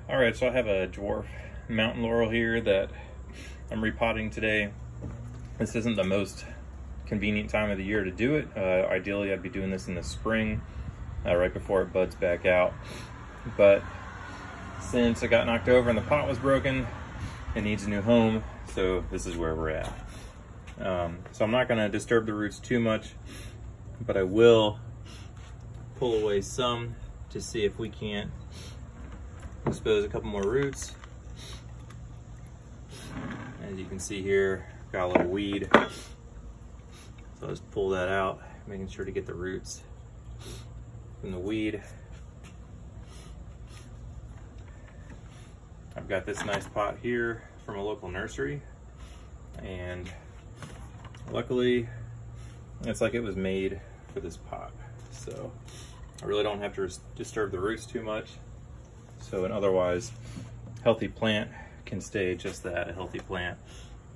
All right, so I have a dwarf mountain laurel here that I'm repotting today. This isn't the most convenient time of the year to do it. Ideally, I'd be doing this in the spring, right before it buds back out. But since it got knocked over and the pot was broken, it needs a new home, so this is where we're at. So I'm not gonna disturb the roots too much, but I will pull away some to see if we can't expose a couple more roots. As you can see here, got a little weed. So I'll just pull that out, making sure to get the roots from the weed. I've got this nice pot here from a local nursery, and luckily it's like it was made for this pot. So I really don't have to disturb the roots too much. So an otherwise healthy plant can stay just that, a healthy plant,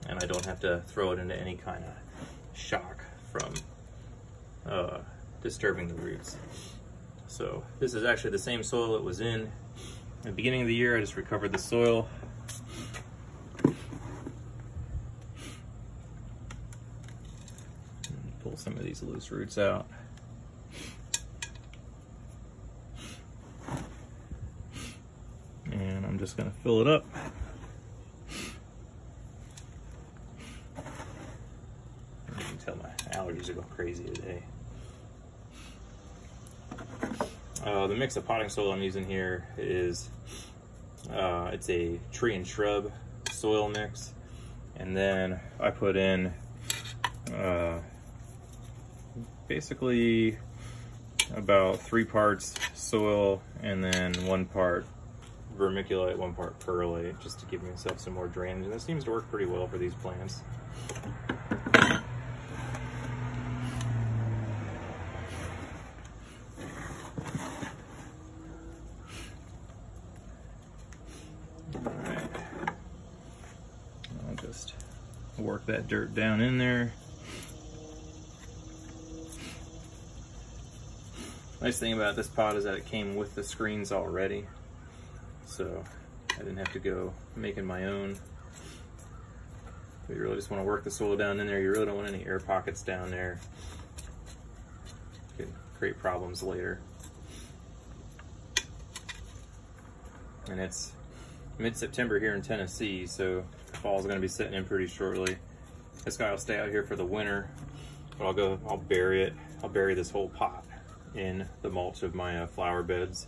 and I don't have to throw it into any kind of shock from disturbing the roots. So this is actually the same soil it was in at the beginning of the year. I just recovered the soil. Pull some of these loose roots out. And I'm just gonna fill it up. You can tell my allergies are going crazy today. The mix of potting soil I'm using here is, it's a tree and shrub soil mix. And then I put in basically about 3 parts soil and then 1 part vermiculite, 1 part perlite, just to give myself some more drainage. And this seems to work pretty well for these plants. Alright, I'll just work that dirt down in there. Nice thing about this pot is that it came with the screens already, so I didn't have to go making my own. But you really just want to work the soil down in there. You really don't want any air pockets down there. It could create problems later. And it's mid-September here in Tennessee, so fall's going to be setting in pretty shortly. This guy will stay out here for the winter, but I'll bury it. I'll bury this whole pot in the mulch of my flower beds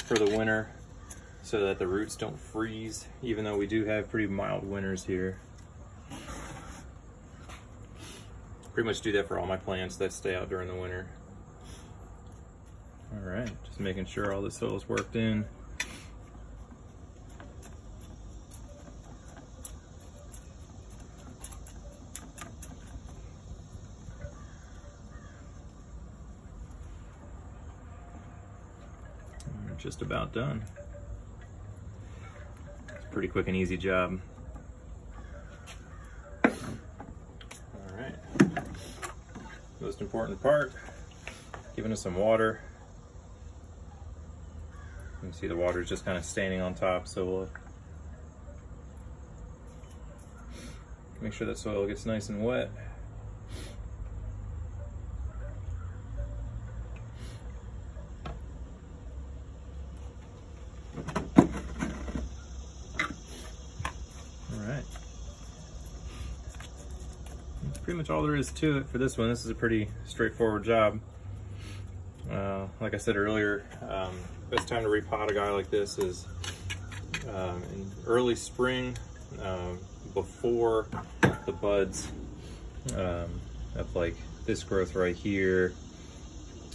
for the winter, so that the roots don't freeze, even though we do have pretty mild winters here. Pretty much do that for all my plants that stay out during the winter. All right, just making sure all the soil is worked in. Just about done. It's a pretty quick and easy job. All right. Most important part, giving us some water. You can see the water is just kind of standing on top, so we'll make sure that soil gets nice and wet. That's pretty much all there is to it for this one. This is a pretty straightforward job. Like I said earlier, best time to repot a guy like this is in early spring, before the buds of like this growth right here,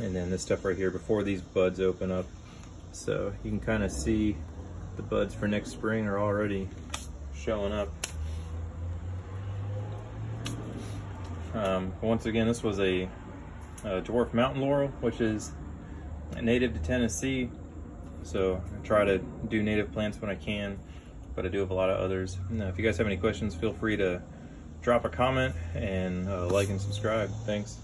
and then this stuff right here, before these buds open up. So you can kind of see the buds for next spring are already showing up. Once again, this was a dwarf mountain laurel, which is native to Tennessee. So I try to do native plants when I can, but I do have a lot of others. Now, if you guys have any questions, feel free to drop a comment and like and subscribe. Thanks.